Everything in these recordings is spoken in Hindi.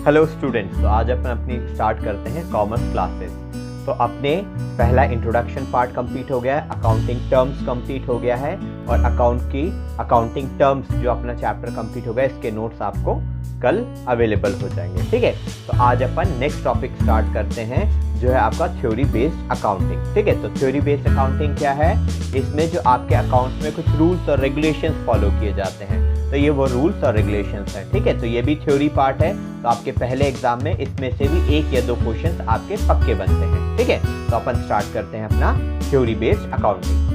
हेलो स्टूडेंट्स, तो आज अपन अपनी स्टार्ट करते हैं कॉमर्स क्लासेस। तो अपने पहला इंट्रोडक्शन पार्ट कंप्लीट हो गया है, अकाउंटिंग टर्म्स कंप्लीट हो गया है और अकाउंटिंग टर्म्स जो अपना चैप्टर कंप्लीट हो गया, इसके नोट्स आपको कल अवेलेबल हो जाएंगे। ठीक है, तो आज अपन नेक्स्ट टॉपिक स्टार्ट करते हैं जो है आपका थ्योरी बेस्ड अकाउंटिंग। ठीक है, तो थ्योरी बेस्ड अकाउंटिंग क्या है? इसमें जो आपके अकाउंट्स में कुछ रूल्स और रेगुलेशंस फॉलो किए जाते हैं, तो ये वो रूल्स और रेगुलेशंस हैं। ठीक है, तो ये भी थ्योरी पार्ट है, तो आपके पहले एग्जाम में इसमें से भी 1 या 2 क्वेश्चंस आपके पक्के बनते हैं। ठीक है, तो अपन स्टार्ट करते हैं अपना थ्योरी बेस्ड अकाउंटिंग।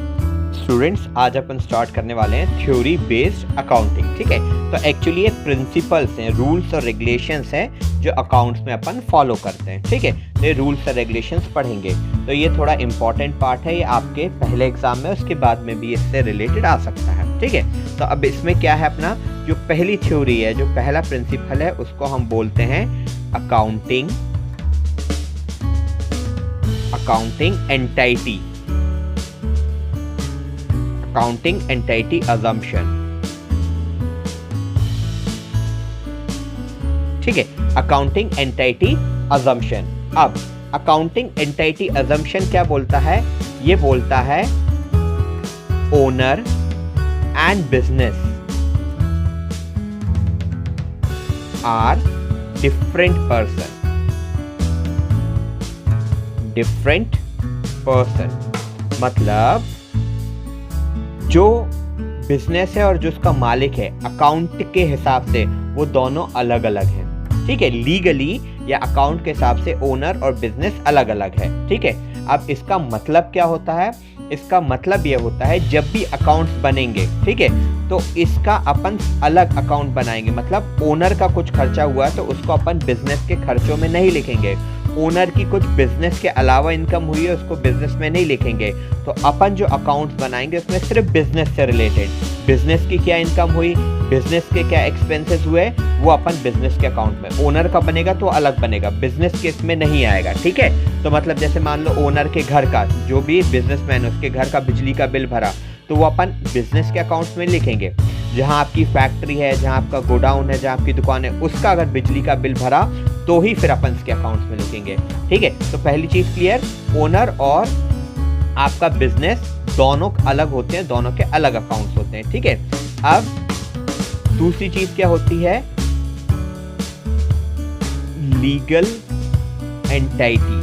स्टूडेंट्स, आज अपन स्टार्ट करने वाले हैं थ्योरी बेस्ड अकाउंटिंग। ठीक है, तो एक्चुअली ये प्रिंसिपल्स हैं, रूल्स और रेगुलेशंस हैं जो अकाउंट्स में अपन फॉलो करते हैं। ठीक है, तो ये रूल्स और रेगुलेशंस पढ़ेंगे, तो ये थोड़ा इंपॉर्टेंट पार्ट है, ये आपके पहले एग्जाम में, उसके बाद में भी इससे रिलेटेड आ सकता है। ठीक है, तो अब इसमें क्या है, अपना जो पहली थ्योरी है, जो पहला प्रिंसिपल है, उसको हम बोलते हैं accounting entity, accounting entity assumption. ठीक है, अकाउंटिंग एंटिटी अजम्पशन। अब अकाउंटिंग एंटिटी अजम्पशन क्या बोलता है? ये बोलता है owner and business are different person. मतलब जो बिजनेस है और जो उसका मालिक है, अकाउंट के हिसाब से वो दोनों अलग अलग हैं। ठीक है, लीगली या अकाउंट के हिसाब से ओनर और बिजनेस अलग अलग है। ठीक है, अब इसका मतलब क्या होता है? इसका मतलब ये होता है जब भी अकाउंट्स बनेंगे, ठीक है, तो इसका अपन अलग अकाउंट बनाएंगे। मतलब ओनर का कुछ खर्चा हुआ है तो उसको अपन बिजनेस के खर्चों में नहीं लिखेंगे, ओनर की कुछ बिजनेस के अलावा इनकम हुई है उसको बिजनेस में नहीं लिखेंगे। तो अपन जो अकाउंट्स बनाएंगे उसमें सिर्फ बिजनेस से रिलेटेड, बिजनेस की क्या इनकम हुई, बिजनेस के क्या एक्सपेंसेस हुए, वो अपन बिजनेस के अकाउंट में। ओनर का बनेगा तो अलग बनेगा, बिजनेस के इसमें नहीं आएगा। ठीक है, तो मतलब जैसे मान लो ओनर के घर का, जो भी बिजनेसमैन है उसके घर का बिजली का बिल भरा, तो वो अपन बिजनेस के अकाउंट्स में लिखेंगे। जहाँ आपकी फैक्ट्री है, जहाँ आपका गोडाउन है, जहाँ आपकी दुकान है, उसका अगर बिजली का बिल भरा तो ही फिर अपन इसके अकाउंट्स में लिखेंगे। ठीक है, तो पहली चीज क्लियर, ओनर और आपका बिजनेस दोनों अलग होते हैं, दोनों के अलग अकाउंट्स होते हैं। ठीक है, अब दूसरी चीज क्या होती है? Legal entity.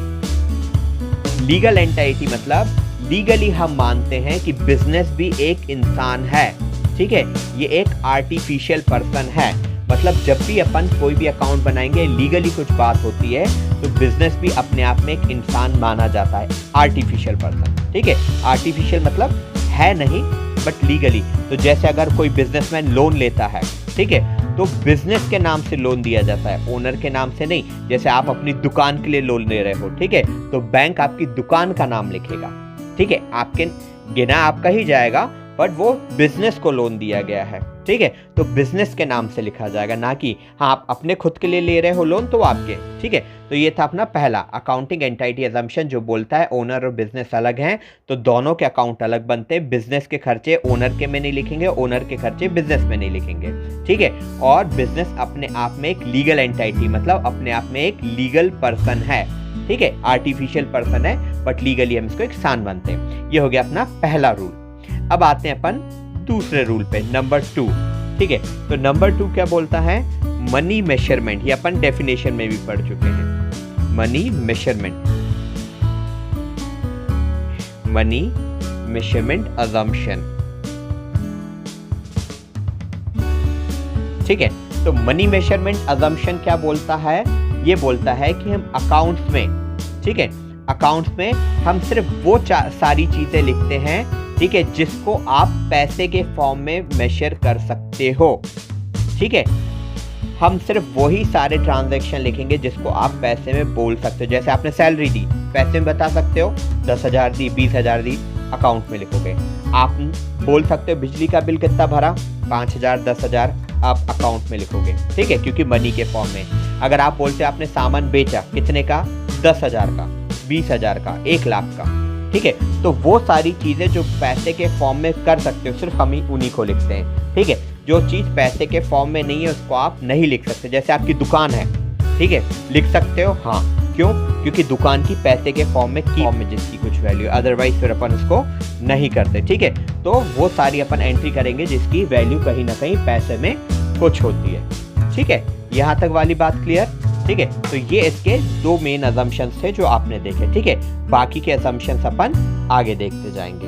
लीगल एंटिटी मतलब लीगली हम मानते हैं कि बिजनेस भी एक इंसान है। ठीक है, ये एक आर्टिफिशियल पर्सन है। मतलब जब भी अपन कोई भी अकाउंट बनाएंगे, लीगली कुछ बात होती है तो बिजनेस भी अपने आप में एक इंसान माना जाता है, आर्टिफिशियल पर्सन। ठीक है, आर्टिफिशियल मतलब है नहीं बट लीगली। तो जैसे अगर कोई बिजनेसमैन लोन लेता है, ठीक है, तो बिजनेस के नाम से लोन दिया जाता है, ओनर के नाम से नहीं। जैसे आप अपनी दुकान के लिए लोन ले रहे हो, ठीक है, तो बैंक आपकी दुकान का नाम लिखेगा। ठीक है, आपके गिना आपका ही जाएगा बट वो बिजनेस को लोन दिया गया है। ठीक है, तो बिजनेस के नाम से लिखा जाएगा, ना कि हाँ आप अपने खुद के लिए ले रहे हो लोन तो आपके। ठीक है, तो ये था अपना पहला अकाउंटिंग एंटिटी अजम्पशन, जो बोलता है ओनर और बिजनेस अलग हैं तो दोनों के अकाउंट अलग बनते हैं। बिजनेस के खर्चे ओनर के में नहीं लिखेंगे, ओनर के खर्चे बिजनेस में नहीं लिखेंगे। ठीक है, और बिजनेस अपने आप में एक लीगल एंटिटी, मतलब अपने आप में एक लीगल पर्सन है। ठीक है, आर्टिफिशियल पर्सन है बट लीगली हम इसको एक इंसान बनते हैं। ये हो गया अपना पहला रूल। अब आते हैं अपन दूसरे रूल पे, नंबर 2। ठीक है, तो नंबर 2 क्या बोलता है? Money measurement. ये अपन डेफिनेशन में भी पढ़ चुके हैं। Money measurement assumption. ठीक है, तो मनी मेजरमेंट अजम्पशन क्या बोलता है? ये बोलता है कि हम अकाउंट्स में, ठीक है, अकाउंट्स में हम सिर्फ वो सारी चीजें लिखते हैं, ठीक है, जिसको आप पैसे के फॉर्म में मेजर कर सकते हो। ठीक है, हम सिर्फ वही सारे ट्रांजैक्शन लिखेंगे जिसको आप पैसे में बोल सकते हो। जैसे आपने सैलरी दी, पैसे में बता सकते हो, 10,000 दी, 20,000 दी, अकाउंट में लिखोगे। आप बोल सकते हो बिजली का बिल कितना भरा, 5,000, 10,000, आप अकाउंट में लिखोगे। ठीक है, क्योंकि मनी के फॉर्म में। अगर आप बोलते हो आपने सामान बेचा, कितने का, 10,000 का, 20,000 का, 1 लाख का, ठीक है, तो वो सारी चीजें जो पैसे के फॉर्म में कर सकते हो, सिर्फ हम ही उन्हीं को लिखते हैं। ठीक है, जो चीज़ पैसे के फॉर्म में नहीं है उसको आप नहीं लिख सकते। जैसे आपकी दुकान है, ठीक है, लिख सकते हो हाँ। क्यों? क्योंकि दुकान की पैसे के फॉर्म में जिसकी कुछ वैल्यू, अदरवाइज फिर अपन उसको नहीं करते। ठीक है, तो वो सारी अपन एंट्री करेंगे जिसकी वैल्यू कहीं ना कहीं पैसे में कुछ होती है। ठीक है, यहाँ तक वाली बात क्लियर? ठीक है, तो ये इसके दो मेन अजम्पशंस थे जो आपने देखे। ठीक है, बाकी के असम्पशंस अपन आगे देखते जाएंगे।